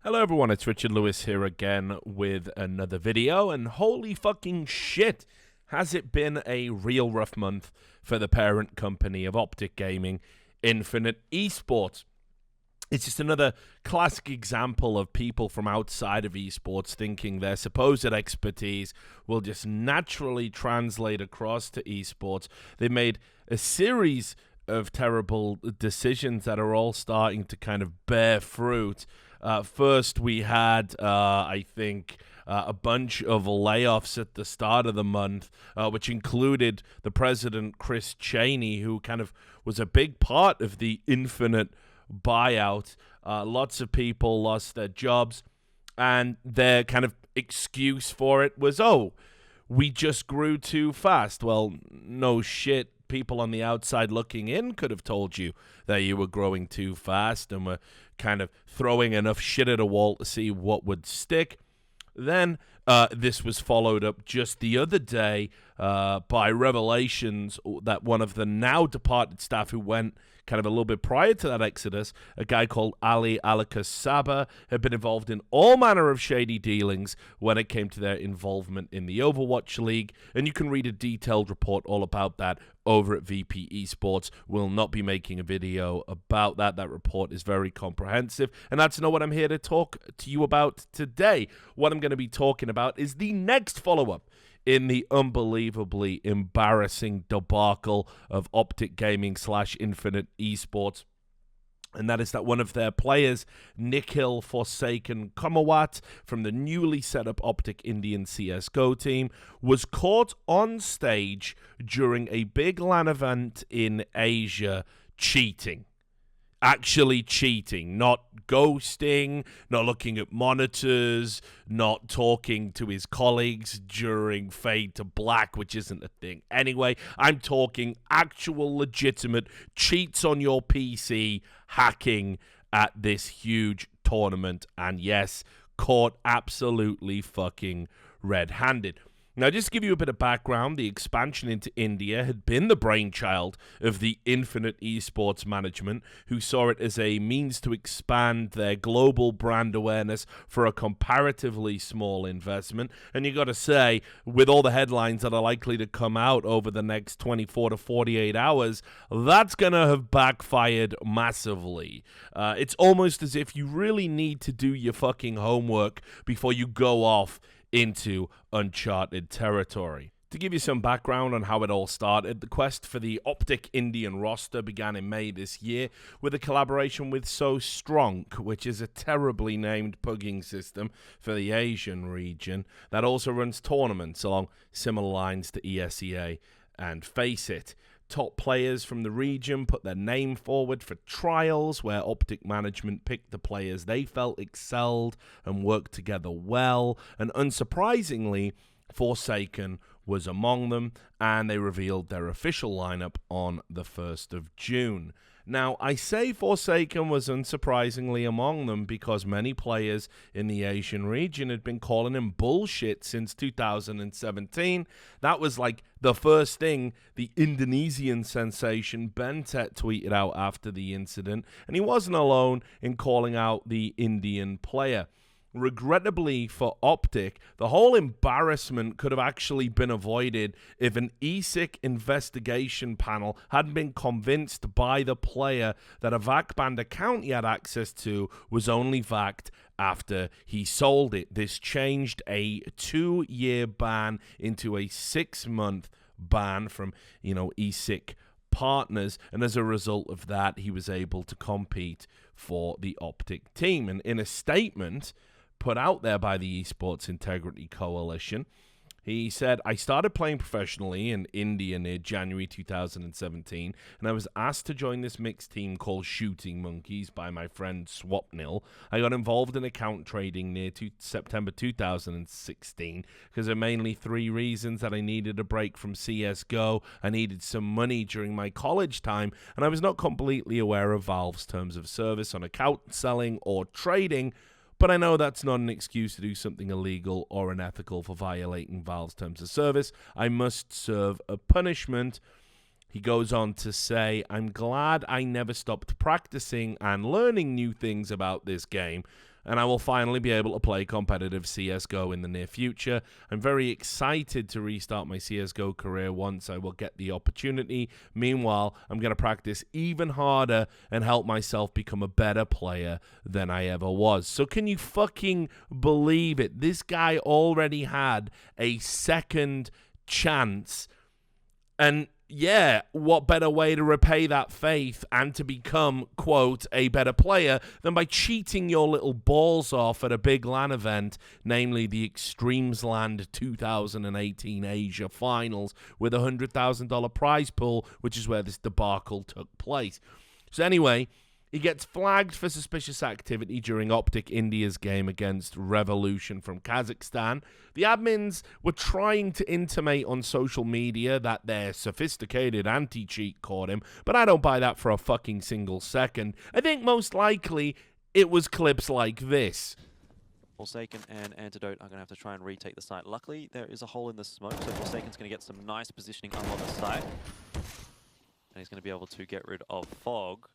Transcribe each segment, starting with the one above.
Hello everyone, it's Richard Lewis here again with another video, and holy fucking shit, has it been a real rough month for the parent company of OpTic Gaming, Infinite Esports. It's just another classic example of people from outside of esports thinking their supposed expertise will just naturally translate across to esports. They made a series of terrible decisions that are all starting to kind of bear fruit. First, we had, I think, a bunch of layoffs at the start of the month, which included the president, Chris Cheney, who kind of was a big part of the Infinite buyout. Lots of people lost their jobs, and their kind of excuse for it was, oh, we just grew too fast. Well, no shit. People on the outside looking in could have told you that you were growing too fast and were kind of throwing enough shit at a wall to see what would stick. Then this was followed up just the other day by revelations that one of the now departed staff who went kind of a little bit prior to that exodus, a guy called Ali Alakasaba, had been involved in all manner of shady dealings when it came to their involvement in the Overwatch League. And you can read a detailed report all about that over at VP Esports. We'll not be making a video about that. That report is very comprehensive, and that's not what I'm here to talk to you about today. What I'm going to be talking about is the next follow-up in the unbelievably embarrassing debacle of OpTic Gaming / Infinite Esports. And that is that one of their players, Nikhil Forsaken Komawat, from the newly set up OpTic Indian CSGO team, was caught on stage during a big LAN event in Asia cheating. Actually cheating, not ghosting, not looking at monitors, not talking to his colleagues during Fade to Black, which isn't a thing. Anyway, I'm talking actual legitimate cheats on your PC hacking at this huge tournament, and yes, caught absolutely fucking red-handed. Now, just to give you a bit of background, the expansion into India had been the brainchild of the Infinite Esports management, who saw it as a means to expand their global brand awareness for a comparatively small investment. And you got to say, with all the headlines that are likely to come out over the next 24 to 48 hours, that's going to have backfired massively. It's almost as if you really need to do your fucking homework before you go off into uncharted territory. To give you some background on how it all started, the quest for the OpTic Indian roster began in May this year with a collaboration with So Strong, which is a terribly named pugging system for the Asian region that also runs tournaments along similar lines to ESEA and Face It. Top players from the region put their name forward for trials where OpTic management picked the players they felt excelled and worked together well, and unsurprisingly, Forsaken was among them, and they revealed their official lineup on the 1st of June. Now, I say Forsaken was unsurprisingly among them because many players in the Asian region had been calling him bullshit since 2017. That was like the first thing the Indonesian sensation Bentet tweeted out after the incident, and he wasn't alone in calling out the Indian player. Regrettably for OpTic, the whole embarrassment could have actually been avoided if an ESIC investigation panel hadn't been convinced by the player that a VAC-banned account he had access to was only VAC'd after he sold it. This changed a 2-year ban into a 6-month ban from, ESIC partners, and as a result of that, he was able to compete for the OpTic team. And in a statement put out there by the Esports Integrity Coalition, he said, I started playing professionally in India near January 2017, and I was asked to join this mixed team called Shooting Monkeys by my friend Swapnil. I got involved in account trading near September 2016 because of mainly 3 reasons: that I needed a break from CSGO, I needed some money during my college time, and I was not completely aware of Valve's terms of service on account selling or trading. But I know that's not an excuse to do something illegal or unethical for violating Valve's terms of service. I must serve a punishment. He goes on to say, I'm glad I never stopped practicing and learning new things about this game, and I will finally be able to play competitive CSGO in the near future. I'm very excited to restart my CSGO career once I will get the opportunity. Meanwhile, I'm going to practice even harder and help myself become a better player than I ever was. So can you fucking believe it? This guy already had a second chance, and yeah, what better way to repay that faith and to become, quote, a better player than by cheating your little balls off at a big LAN event, namely the Extremesland 2018 Asia Finals, with a $100,000 prize pool, which is where this debacle took place. So anyway, he gets flagged for suspicious activity during OpTic India's game against Revolution from Kazakhstan. The admins were trying to intimate on social media that their sophisticated anti-cheat caught him, but I don't buy that for a fucking single second. I think most likely it was clips like this. Forsaken and Antidote are going to have to try and retake the site. Luckily, there is a hole in the smoke, so Forsaken's going to get some nice positioning up on the site. And he's going to be able to get rid of Fog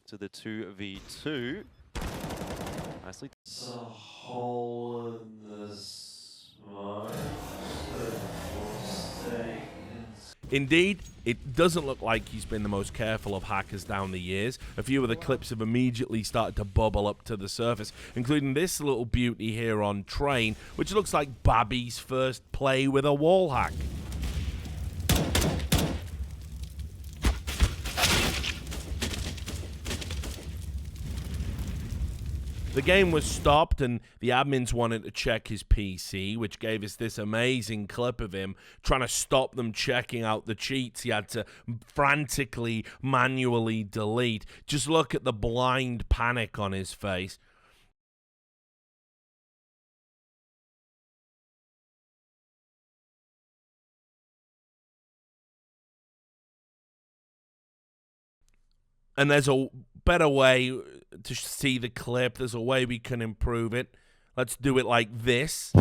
to the 2v2. Nicely. It's a hole in the smoke. Indeed, it doesn't look like he's been the most careful of hackers down the years. A few of the clips have immediately started to bubble up to the surface, including this little beauty here on Train, which looks like Babby's first play with a wall hack. The game was stopped and the admins wanted to check his PC, which gave us this amazing clip of him trying to stop them checking out the cheats. He had to frantically, manually delete. Just look at the blind panic on his face. And there's a better way to see the clip. There's a way we can improve it. Let's do it like this.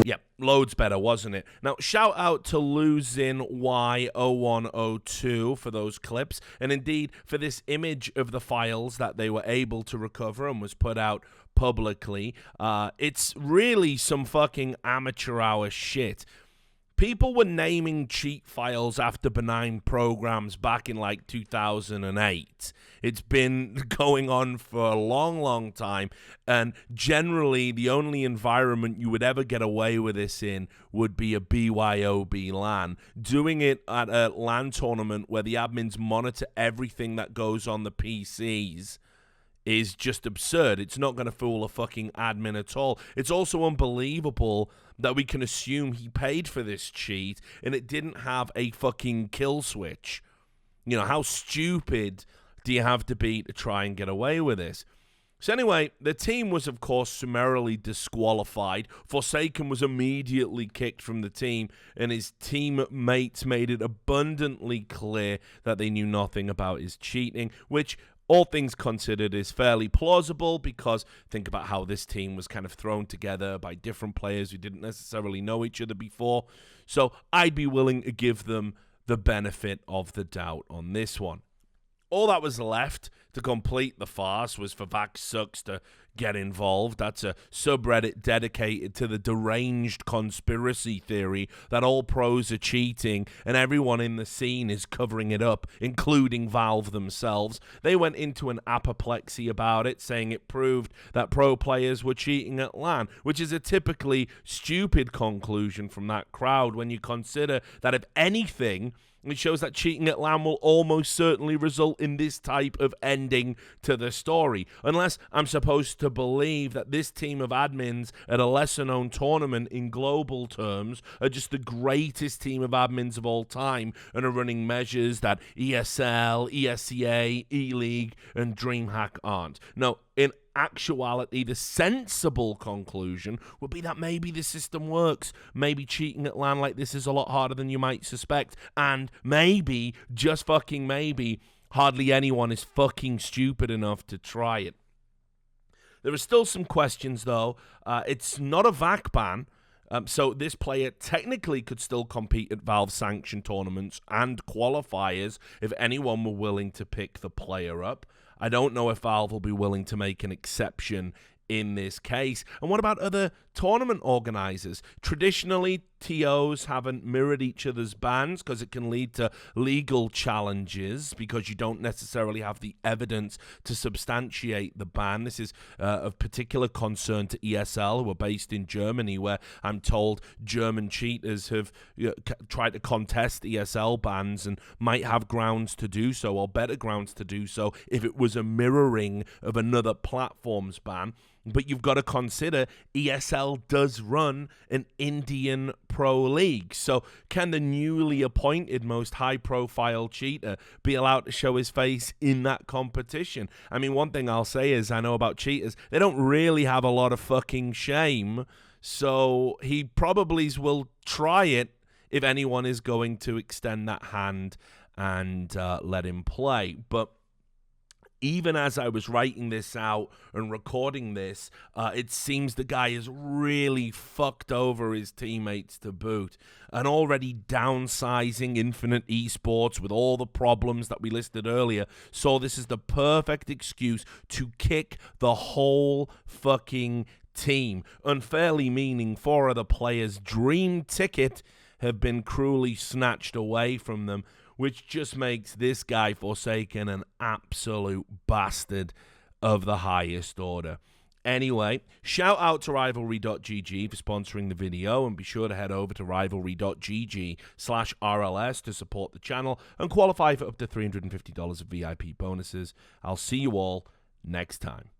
Yep, loads better, wasn't it? Now, shout out to Losing Y0102 for those clips, and indeed for this image of the files that they were able to recover and was put out publicly. It's really some fucking amateur hour shit. People were naming cheat files after benign programs back in like 2008. It's been going on for a long, long time, and generally the only environment you would ever get away with this in would be a BYOB LAN. Doing it at a LAN tournament where the admins monitor everything that goes on the PCs is just absurd. It's not going to fool a fucking admin at all. It's also unbelievable that we can assume he paid for this cheat and it didn't have a fucking kill switch. You know, how stupid do you have to be to try and get away with this? So anyway, the team was, of course, summarily disqualified. Forsaken was immediately kicked from the team, and his teammates made it abundantly clear that they knew nothing about his cheating, which, all things considered, is fairly plausible because think about how this team was kind of thrown together by different players who didn't necessarily know each other before. So I'd be willing to give them the benefit of the doubt on this one. All that was left to complete the farce was for VaxSucks to get involved. That's a subreddit dedicated to the deranged conspiracy theory that all pros are cheating and everyone in the scene is covering it up, including Valve themselves. They went into an apoplexy about it, saying it proved that pro players were cheating at LAN, which is a typically stupid conclusion from that crowd when you consider that, if anything, it shows that cheating at LAN will almost certainly result in this type of ending to the story. Unless I'm supposed to believe that this team of admins at a lesser-known tournament in global terms are just the greatest team of admins of all time and are running measures that ESL, ESEA, E-League, and DreamHack aren't. No, in actuality, the sensible conclusion would be that maybe the system works. Maybe cheating at LAN like this is a lot harder than you might suspect. And maybe, just fucking maybe, hardly anyone is fucking stupid enough to try it. There are still some questions, though. It's not a VAC ban, so this player technically could still compete at Valve sanctioned tournaments and qualifiers if anyone were willing to pick the player up. I don't know if Valve will be willing to make an exception in this case. And what about other tournament organizers? Traditionally, TOs haven't mirrored each other's bans because it can lead to legal challenges because you don't necessarily have the evidence to substantiate the ban. This is of particular concern to ESL, who are based in Germany, where I'm told German cheaters have tried to contest ESL bans and might have grounds to do so, or better grounds to do so, if it was a mirroring of another platform's ban. But you've got to consider ESL does run an Indian pro league. So can the newly appointed most high-profile cheater be allowed to show his face in that competition? I mean, one thing I'll say is I know about cheaters, they don't really have a lot of fucking shame. So he probably will try it if anyone is going to extend that hand and let him play. But even as I was writing this out and recording this, it seems the guy is really fucked over his teammates to boot. And already downsizing Infinite Esports with all the problems that we listed earlier, so this is the perfect excuse to kick the whole fucking team. Unfairly meaning 4 of the players' dream ticket have been cruelly snatched away from them, which just makes this guy, Forsaken, an absolute bastard of the highest order. Anyway, shout out to Rivalry.gg for sponsoring the video, and be sure to head over to Rivalry.gg/RLS to support the channel and qualify for up to $350 of VIP bonuses. I'll see you all next time.